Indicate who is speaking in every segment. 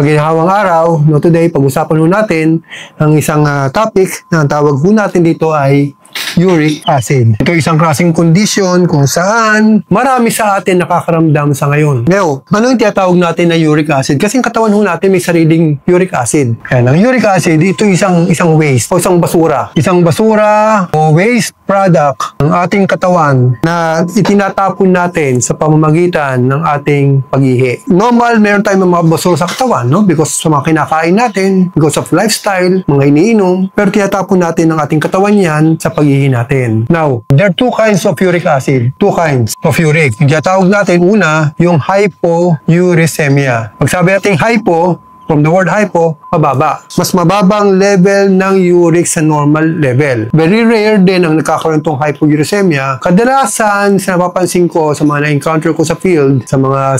Speaker 1: Maginhawang araw, no, today pag-usapan ho natin ang isang topic na ang tawag ho natin dito ay uric acid. Ito isang klaseng kondisyon kung saan marami sa atin nakakaramdam sa ngayon. Now, ano yung tinatawag natin na uric acid? Kasi ang katawan ho natin may sariling uric acid. Kaya ang uric acid, ito isang waste o isang basura. Isang basura o waste product ng ating katawan na itinatapon natin sa pamamagitan ng ating pag-ihi. Normal, meron tayong mga basura sa katawan, no? Because sa mga kinakain natin, because of lifestyle, mga iniinom, pero tinatapon natin ng ating katawan yan sa pag-ihi natin. Now, there are two kinds of uric acid. Two kinds of uric. Yung tinatawag natin, una, yung hypouricemia. Pag sabi natin hypo, from the word hypo, mababa. Mas mababang level ng uric sa normal level. Very rare din ang nagkakaroon itong hypouricemia. Kadalasan, sa napapansin ko sa mga na-encounter ko sa field, sa mga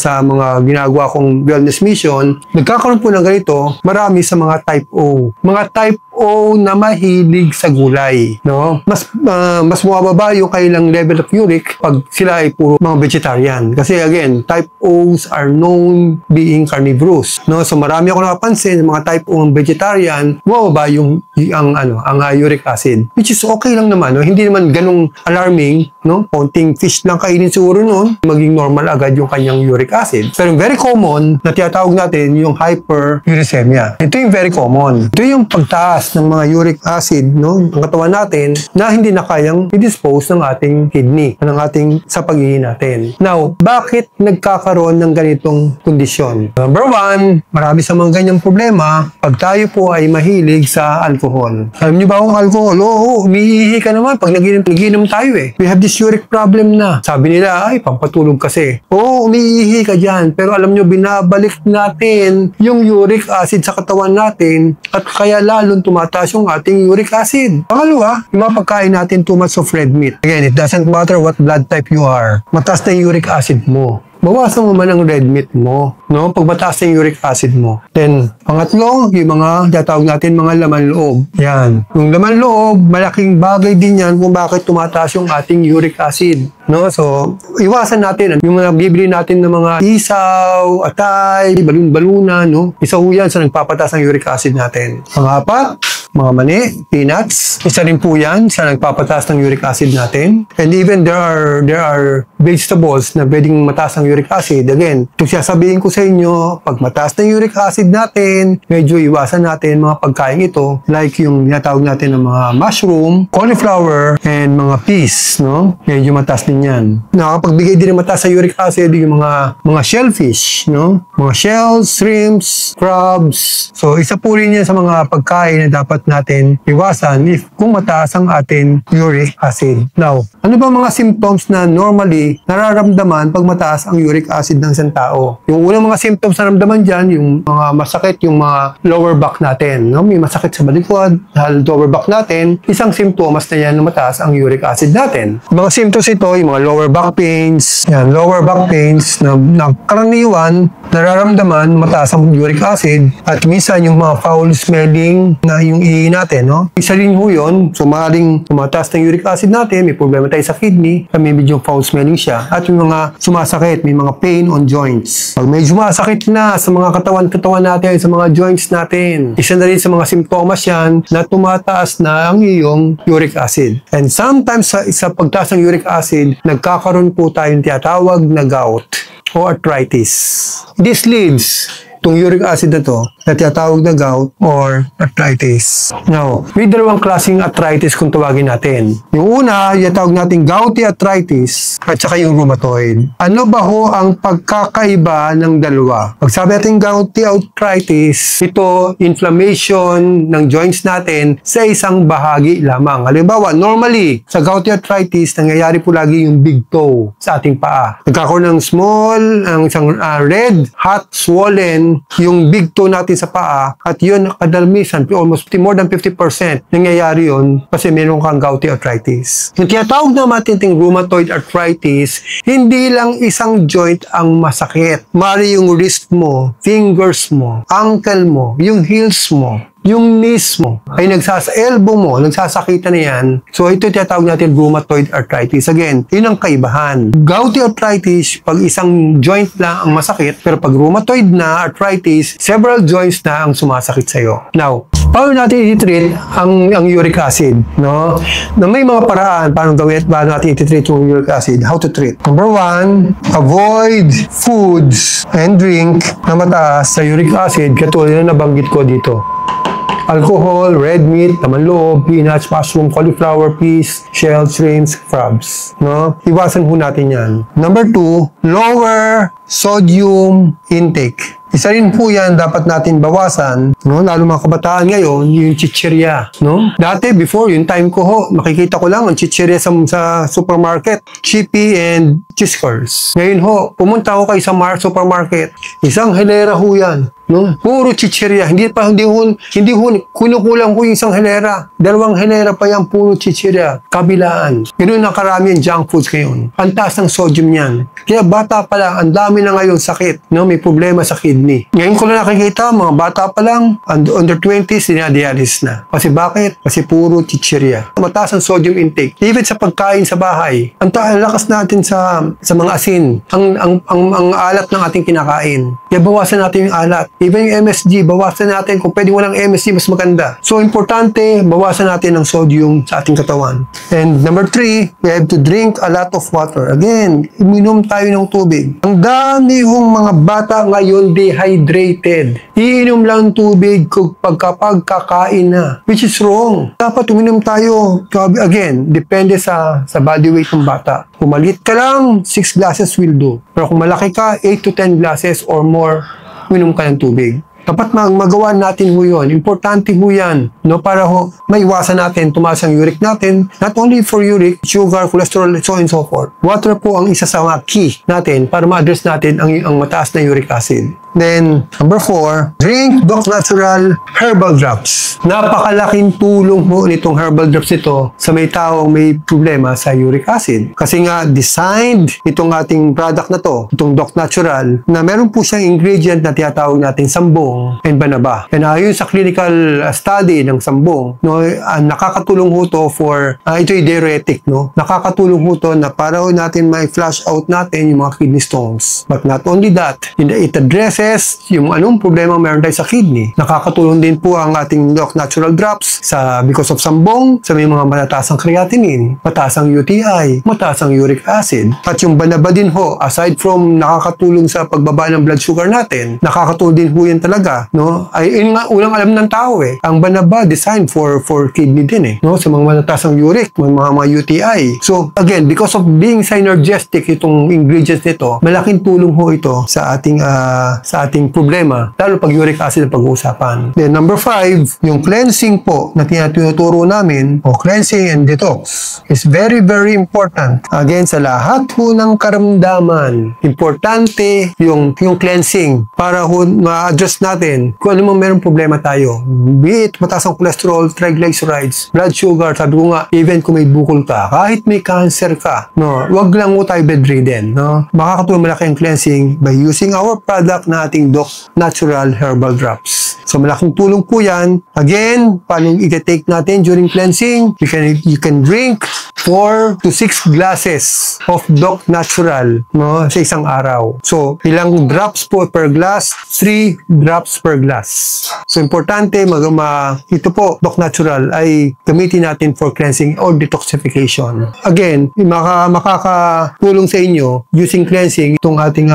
Speaker 1: ginagawa kong wellness mission, nagkakaroon po ng ganito, marami sa mga type O. Mga type O na mahilig sa gulay, no? Mas bumababa yung kailang level of uric pag sila ay puro mga vegetarian. Kasi again, type O's are known being carnivorous, no? So marami ako napansin mga type O ng vegetarian, bumababa yung uric acid, which is okay lang naman, no? Hindi naman ganung alarming, no? Konting fish lang kainin siguro noon, maging normal agad yung kanyang uric acid. Pero very common na tinatawag natin yung hyperuricemia. Ito yung very common. Ito yung pagtaas ng mga uric acid, no, ng katawan natin na hindi na kayang i-dispose ng ating kidney, ng ating sa pag-ihi natin. Now, bakit nagkakaroon ng ganitong kondisyon? Number one, marami sa mga ganyang problema pag tayo po ay mahilig sa alcohol. Alam niyo ba kung alcohol? Oo, umiihi ka naman pag nagiinom tayo eh. We have this uric problem na. Sabi nila, ay, pampatulog kasi. Oo, umiihi ka dyan. Pero alam niyo, binabalik natin yung uric acid sa katawan natin at kaya lalong tumataas yung ating uric acid. Pangalawa, yung mga pagkain natin too much of red meat. Again, it doesn't matter what blood type you are. Mataas na yung uric acid mo. Bawasan mo man ang red meat mo, no? Pag mataas na yung uric acid mo. Then, pangatlo, yung mga tinatawag natin mga laman loob. Yan. Yung laman loob, malaking bagay din yan kung bakit tumataas yung ating uric acid, no? So, iwasan natin yung mga bibili natin ng mga isaw, atay, balon-baluna, no? Isa ho yan sa nagpapataas ng uric acid natin. Pangapat, mga mani, peanuts. Isa rin po yan sa nagpapataas ng uric acid natin. And even there are vegetables na pwedeng mataas ang uric acid. Again, ito sasabihin ko sa inyo, pag mataas ng uric acid natin, medyo iwasan natin mga pagkain ito, like yung tinatawag natin ng mga mushroom, cauliflower, and mga peas, no? Medyo mataas din yan. Nakapagbigay din ng mataas sa uric acid yung mga shellfish, no? Mga shells, shrimps, crabs. So, isa po rin yan sa mga pagkain na dapat natin iwasan kung mataas ang ating uric acid. Now, ano ba mga symptoms na normally nararamdaman pag mataas ang uric acid ng isang tao? Yung unang mga symptoms na naramdaman dyan, yung mga masakit, yung mga lower back natin. No? May masakit sa balikod, dahil lower back natin, isang symptoms na yan na mataas ang uric acid natin. Mga symptoms ito, yung mga lower back pains, yan, lower back pains na karaniwan, nararamdaman mataas ang uric acid at minsan yung mga foul smelling na yung ihi natin, no? Isa rin ho yun. So, maaaring tumataas ng uric acid natin, may problema tayo sa kidney, may medyo foul smelling siya. At yung mga sumasakit, may mga pain on joints. Pag may sumasakit na sa mga katawan natin, sa mga joints natin, isa na rin sa mga simptomas yan na tumataas na ang iyong uric acid. And sometimes sa pagtaas ng uric acid, nagkakaroon po tayong tinatawag na gout o arthritis. This leads itong uric acid na to na tinatawag na gout or arthritis. Now, may dalawang klaseng arthritis kung tawagin natin. Yung una, yung tawag natin gouty arthritis at saka yung rheumatoid. Ano ba ho ang pagkakaiba ng dalawa? Pag sabi natin gouty arthritis, ito inflammation ng joints natin sa isang bahagi lamang. Halimbawa, normally, sa gouty arthritis, nangyayari po lagi yung big toe sa ating paa. Nagkakaroon ng small, isang red, hot, swollen, yung big toe natin sa paa at yun kadalmisan, almost more than 50% nangyayari yun kasi meron kang gouty arthritis. Yung tinatawag na natin rheumatoid arthritis, hindi lang isang joint ang masakit. Mari yung wrist mo, fingers mo, ankle mo, yung heels mo, yung knees mo ay elbow mo, nagsasakitan na yan. So, ito tinatawag natin rheumatoid arthritis. Again, yun ang kaibahan. Gouty arthritis, pag isang joint lang ang masakit, pero pag rheumatoid na arthritis, several joints na ang sumasakit sa'yo. Now, paano natin i-treat ang uric acid? No? Na may mga paraan paano natin i-treat yung uric acid. How to treat? Number 1, avoid foods and drink na mataas sa uric acid katulad na nabanggit ko dito. Alcohol, red meat, laman loob, peanuts, mushroom, cauliflower, peas, shells, shrimps, crabs. No? Iwasan po natin yan. Number 2, lower sodium intake. Isa rin po yan dapat natin bawasan, no? Lalo mga kabataan ngayon, yung chichirya, no? Dati, before, yung time ko ho, makikita ko lang ang chichirya sa supermarket, Chippy and Chiskers. Ngayon ho, pumunta ako kay sa supermarket, isang hilera ho yan, no? Puro chichirya, hindi kunukulang ko yung isang hilera, 2 hilera pa yan, puro chichirya, kabilaan. Ganun na karami yung junk foods ngayon. Ang taas ng sodium yan. Kaya bata pa lang, ang dami na ngayon sakit, no? May problema sa kidney. Ngayon ko na nakikita, mga bata pa lang, under 20s, dinadialysis na. Kasi bakit? Kasi puro chichirya. Mataas ang sodium intake. Even sa pagkain sa bahay, ang lakas natin sa mga asin, ang alat ng ating kinakain. Kaya bawasan natin yung alat. Even yung MSG, bawasan natin. Kung pwede walang MSG, mas maganda. So, importante, bawasan natin ang sodium sa ating katawan. And number 3, we have to drink a lot of water. Again, uminom tayo ng tubig. Ang dami hong mga bata ngayon dehydrated. Iinom lang tubig kapag kakain na. Which is wrong. Dapat uminom tayo. Again, depende sa body weight ng bata. Kung maliit ka lang, 6 glasses will do. Pero kung malaki ka, 8 to 10 glasses or more, uminom ka ng tubig. Dapat magawa natin ho yun. Importante ho yan. No? Para ho, maiwasan natin, tumaas ang uric natin. Not only for uric, sugar, cholesterol, so on and so forth. Water po ang isa sa mga key natin para ma-address natin ang mataas na uric acid. Then, number 4, drink Doc Natural Herbal Drops. Napakalaking tulong po nitong herbal drops ito sa may taong may problema sa uric acid. Kasi nga, designed itong ating product na to, itong Doc Natural, na meron po siyang ingredient na tinatawag natin sambong and banaba. And ayon sa clinical study ng sambong, no, nakakatulong ho to for, ito yung diuretic, no? Nakakatulong ho to na para ho natin may flush out natin yung mga kidney stones. But not only that, it addresses yung anong problema meron tayo sa kidney. Nakakatulong din po ang ating Doc Natural Drops because of sambong, sa may mga mataas ang creatinine, mataas ang UTI, mataas ang uric acid. At yung banaba din ho, aside from nakakatulong sa pagbaba ng blood sugar natin, nakakatulong din ho yan talaga, no? Ay, yun nga, ulang alam ng tao eh. Ang banaba designed for kidney din eh, no? Sa mga mataas ang uric, mga UTI. So, again, because of being synergistic itong ingredients nito, malaking tulong ho ito sa ating problema, lalo pag uric acid ang pag-uusapan. Then number 5, yung cleansing po na tinuturo namin, o cleansing and detox, is very, very important. Again, sa lahat po ng karamdaman, importante yung cleansing para ma-address natin kung ano mang merong problema tayo. Be it mataas ang cholesterol, triglycerides, blood sugar, sabi ko nga, even kung may bukol ka, kahit may cancer ka, no, wag lang mo tayo bedridden, no? Makakatulong malaki ang cleansing by using our product na ating Doc Natural Herbal Drops. So, malaking tulong po yan. Again, paano i-take natin during cleansing? You can drink 4 to 6 glasses of Doc Natural, no, sa isang araw. So, ilang drops po per glass? 3 drops per glass. So, importante, ito po, Doc Natural, ay gamitin natin for cleansing or detoxification. Again, makakatulong sa inyo using cleansing itong ating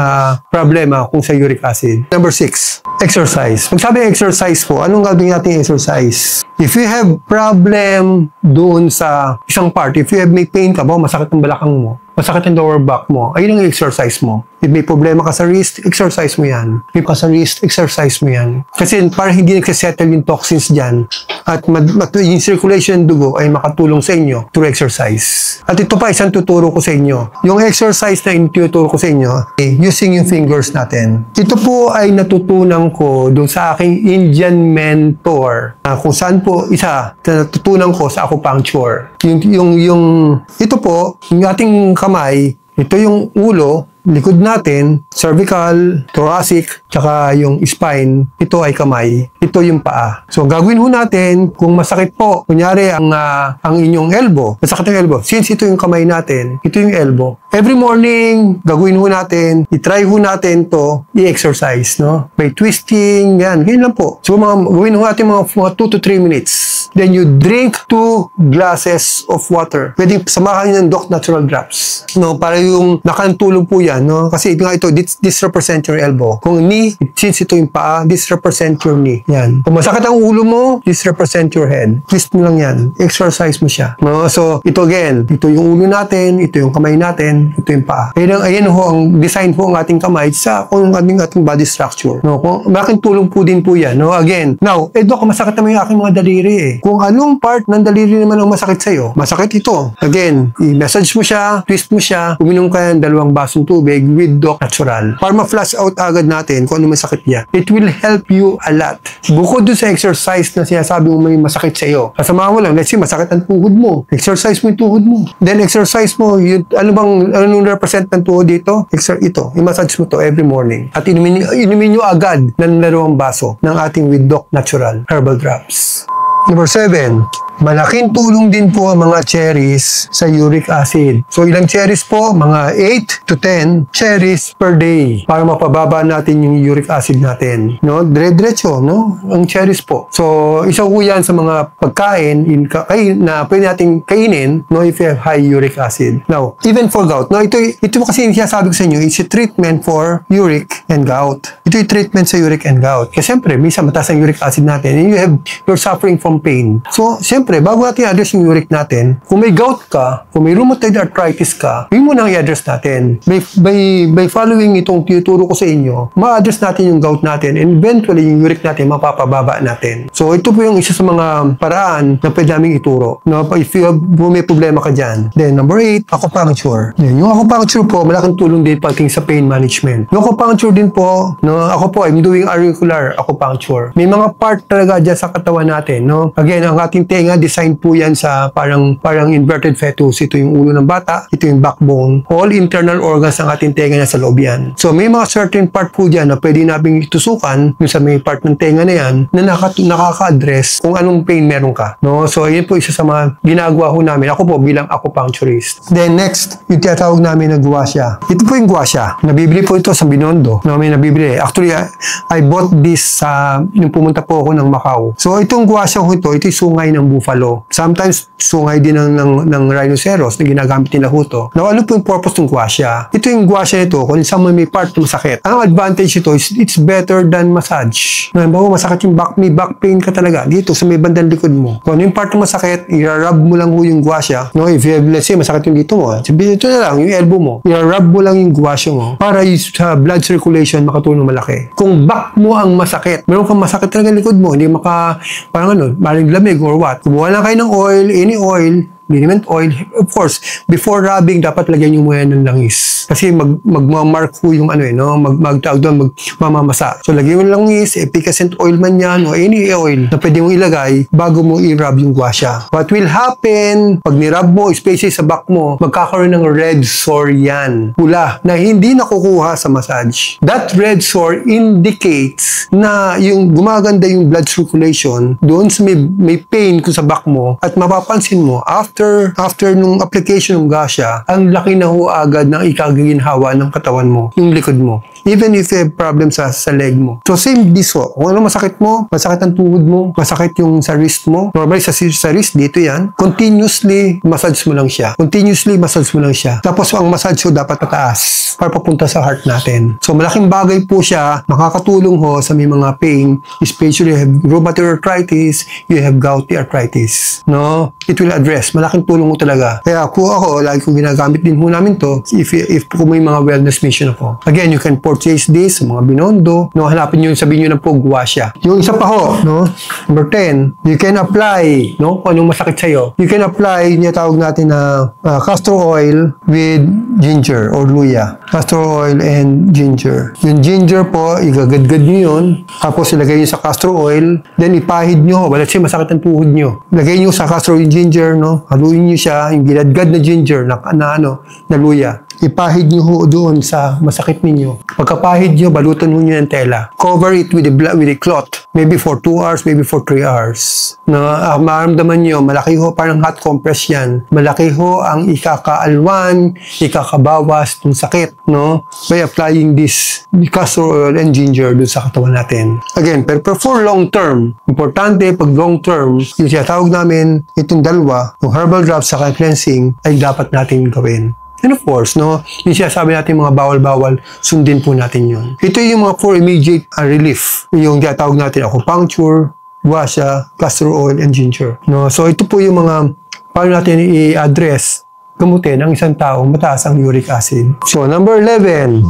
Speaker 1: problema kung sa uric acid. Number 6, exercise. Pag sabi exercise po, anong gagawin natin exercise? If you have problem doon sa isang part, if you have may pain ka ba, masakit ang balakang mo, masakit ang lower back mo, ayun ang exercise mo. If may problema ka sa wrist, exercise mo yan. If ka sa wrist, exercise mo yan. Kasi para hindi nagsisettle yung toxins dyan at yung circulation ng dugo ay makatulong sa inyo through exercise. At ito pa, isang tuturo ko sa inyo. Yung exercise na tuturo ko sa inyo, using yung fingers natin. Ito po ay natutunan ko doon sa aking Indian mentor. Kung saan po, isa, natutunan ko sa acupuncture. Ito po, yung ating kamay, ito yung ulo, likod natin, cervical, thoracic, tsaka yung spine, ito ay kamay, ito yung paa. So, gagawin ho natin, kung masakit po, kunyari ang inyong elbow, masakit ang elbow, since ito yung kamay natin, ito yung elbow. Every morning, gagawin ho natin, i-try ho natin to, i-exercise, no? By twisting, yan, ganyan lang po. So, gawin ho natin mga 2 to 3 minutes. Then, you drink 2 glasses of water. Pwede samahan nyo ng Doc Natural Drops. No, para yung nakantulong po yan, no? Kasi ito, this represent your elbow. Kung knee, since ito yung paa, this represent your knee. Yan. Kung masakit ang ulo mo, this represent your head. Twist mo lang yan. Exercise mo siya. No? So, ito again, ito yung ulo natin, ito yung kamay natin, ito yung paa. Ayan ho, ang design po ang ating kamay sa kung ating body structure. No? Kung malaking tulong po din po yan. No? Again, now, Doc, masakit naman yung aking mga daliri eh. Kung anong part ng daliri naman ang masakit sa'yo, masakit ito. Again, i-massage mo siya, twist mo siya, uminom ka ng 2 basong tubig with Doc Natural. Para ma-flush out agad natin kung ano masakit niya. It will help you a lot. Bukod dun sa exercise na sinasabi mo may masakit sa'yo, kasama mo lang, let's say, masakit ang tuhod mo. Exercise mo yung tuhod mo. Then, exercise mo, anong represent ng tuhod dito? Ito, i-massage mo to every morning. At inumin nyo agad ng 2 baso ng ating with Doc Natural Herbal Drops. Number 7, malaking tulong din po ang mga cherries sa uric acid. So, ilang cherries po? Mga 8 to 10 cherries per day para mapababa natin yung uric acid natin. No? Dire-diretso, no? Ang cherries po. So, isa po yan sa mga pagkain na pwede natin kainin, no? If you have high uric acid. Now, even for gout. No? Ito kasi yung sinasabi ko sa inyo, it's a treatment for uric and gout. Ito yung treatment sa uric and gout. Kasi siyempre, minsan mataas ang uric acid natin and you're suffering from pain. So, siyempre, bago natin i-address yung uric natin, kung may gout ka, kung may rheumatoid arthritis ka, yun muna ang i-address natin. By following itong tinuturo ko sa inyo, ma-address natin yung gout natin and eventually yung uric natin mapapababa natin. So, ito po yung isa sa mga paraan na pwede namin ituro. No? If may problema ka dyan. Then, number 8, acupuncture. Yung acupuncture po, malaking tulong din pagdating sa pain management. Yung acupuncture din po, no? Ako po, I'm doing auricular acupuncture. May mga part talaga dyan sa katawan natin. No? Again, ang ating tenga, design po yan sa parang inverted fetus. Ito yung ulo ng bata, ito yung backbone. All internal organs ng ating tenga na sa loob yan. So, may mga certain part po dyan na pwede natin itusukan yung sa may part ng tenga na yan na nakaka-address kung anong pain meron ka. No? So, yun po isa sa mga ginagawa ho namin. Ako po bilang acupuncturist. Then, next, yung tinatawag namin na guasya. Ito po yung guasya. Nabibili po ito sa Binondo. No, may nabibili. Actually, I bought this nung pumunta po ako ng Macau. So, itong guasya ko ito yung sungay ng buffalo. Sometimes, sungay din ng rhinoceros na ginagamit nila huto. Now, ano po yung purpose ng guasya? Ito yung guasya nito, kung saan may part na masakit. Ang advantage ito is it's better than massage. Naman masakit yung may back pain ka talaga dito sa may bandang likod mo. Kung ano yung part na masakit, i-rub mo lang yung guasya. No, if you have, let's say, masakit yung dito mo, sabihin ito na lang, yung elbow mo, i-rub mo lang yung guasya mo para sa blood circulation makatulong malaki. Kung back mo ang masakit, meron kang masakit talaga likod mo, hindi maring lamig or what. Kumuha lang kayo ng oil, any oil, liniment oil. Of course, before rubbing, dapat lagyan nyo muna ng langis. Kasi magmamark po yung magmamasa. So, lagyan mo ng langis, efficacent oil man yan, o any oil na pwede mong ilagay bago mo i-rub yung guasya. What will happen, pag ni-rub mo, especially sa back mo, magkakaroon ng red sore yan. Pula, na hindi nakukuha sa massage. That red sore indicates na yung gumaganda yung blood circulation doon sa may pain ko sa back mo at mapapansin mo, after nung application ng guasya, ang laki na ho agad ng ikaginhawa ng katawan mo, yung likod mo. Even if you have problems sa leg mo. So, same this ho. Kung ano masakit mo, masakit ang tuhod mo, masakit yung sa wrist mo. Normally, sa wrist, dito yan. Continuously, massage mo lang siya. Tapos, ang massage ho dapat pataas para papunta sa heart natin. So, malaking bagay po siya. Nakakatulong ho sa may mga pain, especially you have rheumatoid arthritis, you have gouty arthritis. No? It will address. Malaking tulong mo talaga. Kaya ako, lagi kong ginagamit din ho namin to if kung may mga wellness mission ako. Again, you can purchase this sa mga Binondo. No, hanapin nyo, sabihin nyo na po, guasya. Yung isa pa ho, no? Number 10, you can apply, no? Kung anong masakit sa'yo. You can apply, tawag natin na castor oil with ginger or luya. Castor oil and ginger. Yung ginger po, igagadgad nyo yun. Tapos ilagay nyo sa castor oil. Then ipahid nyo. Let's say masakit ang tuhod nyo. Lagay nyo sa castor oil ginger, no? Haluin nyo siya, yung ginadgad na ginger na luya. ipahid nyo ho doon sa masakit ninyo. Pagkapahid nyo, balutan nyo ng tela. Cover it with a cloth. Maybe for 2 hours, maybe for 3 hours. Maramdaman nyo, malaki ho, parang hot compress yan. Malaki ho ang ikakaalwan, ikakabawas ng sakit, no? By applying this castor oil and ginger doon sa katawan natin. Again, pero for long term, importante pag long term, yung tinatawag namin, itong dalawa, yung herbal drops sa cleansing, ay dapat natin gawin. And of course, no, yung sinasabi natin mga bawal-bawal, sundin po natin yun. Ito yung mga for immediate relief. Yung tinatawag natin acupuncture, guasha, castor oil, and ginger. No? So ito po yung mga paano natin i-address, gamutin ang isang taong mataas ang uric acid. So number 11,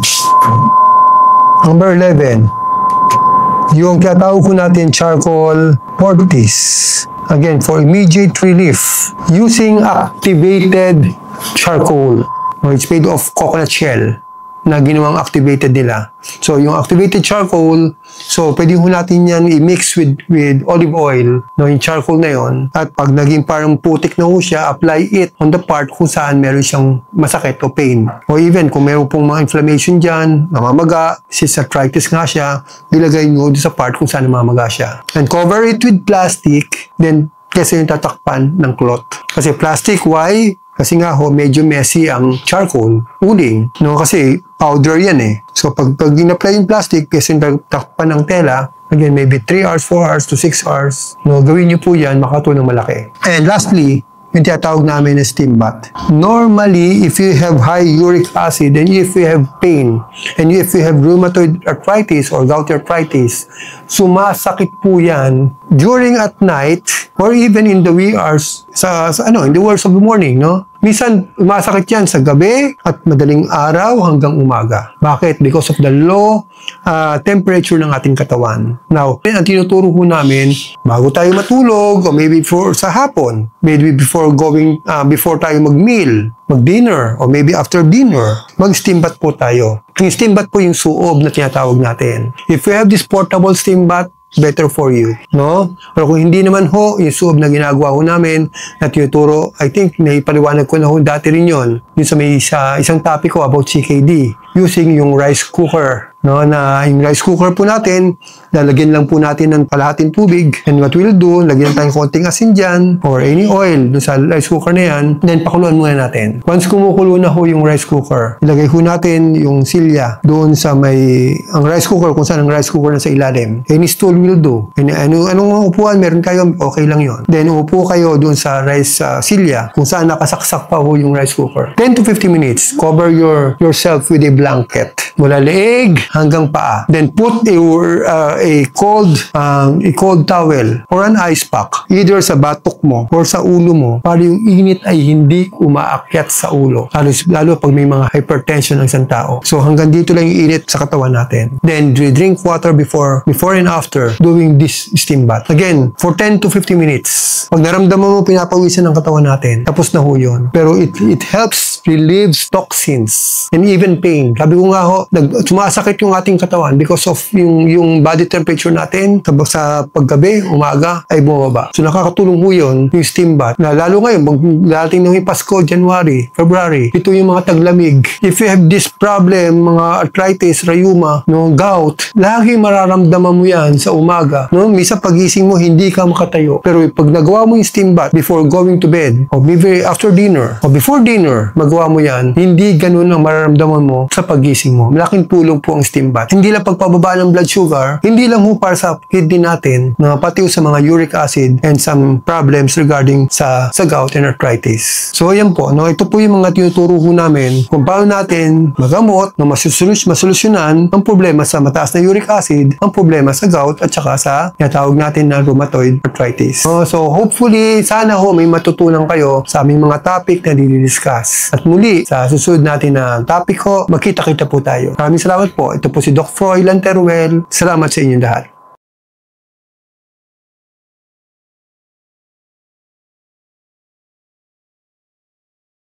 Speaker 1: yung tinatawag po natin charcoal poultice. Again, for immediate relief, using activated charcoal. It's made of coconut shell na ginawang activated nila. So, yung activated charcoal, so pwede ho natin yan i-mix with olive oil, no, yung charcoal na yon. At pag naging parang putik na ho siya, apply it on the part kung saan meron siyang masakit o pain. O even kung meron pong mga inflammation dyan, namamaga, since arthritis nga siya, ilagay nyo sa part kung saan namamaga siya. And cover it with plastic, then kasi yung tatakpan ng cloth. Kasi plastic, why? Kasi nga ho, medyo messy ang charcoal, uling, no? Kasi powder yan eh. So, pag in-apply yung plastic, kasi yung takpan ng tela, again, maybe 3 hours, 4 hours to 6 hours, no? Gawin nyo po yan, makatulong malaki. And lastly, yung tinatawag namin na steam bath. Normally, if you have high uric acid, and if you have pain, and if you have rheumatoid arthritis or gout arthritis, sumasakit po yan during at night, or even in the wee hours, in the hours of the morning, no? Minsan, masakit yan sa gabi at madaling araw hanggang umaga. Bakit? Because of the low temperature ng ating katawan. Now, ang tinuturo ko namin, bago tayo matulog, o maybe sa hapon, maybe before tayo mag-meal, mag-dinner, or maybe after dinner, mag-steam bath po tayo. Yung steam bath po yung suob na tinatawag natin. If you have this portable steam bath, better for you, no? Pero kung hindi naman ho, yung suob na ginagawa ko namin na tinuturo, I think naipaliwanag ko na ho dati rin yun. Yung sa isang topic ko about CKD, using yung rice cooker, no? Na yung rice cooker po natin, lalagyan lang po natin ng kalahating tubig, and what we'll do, lagyan tayong konting asin dyan, or any oil dun sa rice cooker na yan, then pakuluan muna natin. Once kumukulo na ho yung rice cooker, ilagay ho natin yung silya doon sa ang rice cooker, kung saan ang rice cooker na sa ilalim. Any stool will do. Anong upuan meron kayo, okay lang yon. Then upo kayo doon sa rice silya, kung saan nakasaksak pa ho yung rice cooker. 10 to 15 minutes, cover yourself with a blanket. Mula leeg hanggang paa. Then put a cold towel or an ice pack either sa batok mo or sa ulo mo para yung init ay hindi umaakyat sa ulo. Lalo pag may mga hypertension ng isang tao. So hanggang dito lang yung init sa katawan natin. Then drink water before and after doing this steam bath. Again, for 10 to 15 minutes. Pag naramdaman mo pinapawisan ng katawan natin, tapos na ho yun. Pero it helps relieves toxins and even pain. Sabi ko nga ho, sumasakit yung ating katawan because of yung body temperature natin sa paggabi, umaga, ay bumaba. So nakakatulong ho yun, yung steam bath. Na lalo ngayon, darating ng Pasko, January, February, ito yung mga taglamig. If you have this problem, mga arthritis, rheuma, no, gout, lagi mararamdaman mo yan sa umaga. No? Misa pagising mo, hindi ka makatayo. Pero pag nagawa mo yung steam bath before going to bed, or maybe after dinner, or before dinner, magawa mo yan, hindi ganun ang mararamdaman mo sa pagising mo. Malaking tulong po ang steam bath. Hindi lang pagpababa ng blood sugar, hindi lang ho para sa kidney natin, na pati sa mga uric acid and some problems regarding sa gout and arthritis. So ayan po, no? Ito po yung mga tinuturo ho namin kung paano natin magamot na masolusyonan ang problema sa mataas na uric acid, ang problema sa gout at saka sa tinatawag natin na rheumatoid arthritis. So hopefully, sana ho may matutunan kayo sa aming mga topic na didiscuss. At muli, sa susunod natin na topic ho, magkita-kita po tayo. Maraming salamat po. Ito po si Doc Froilan Teruel. Salamat sa inyong lahat.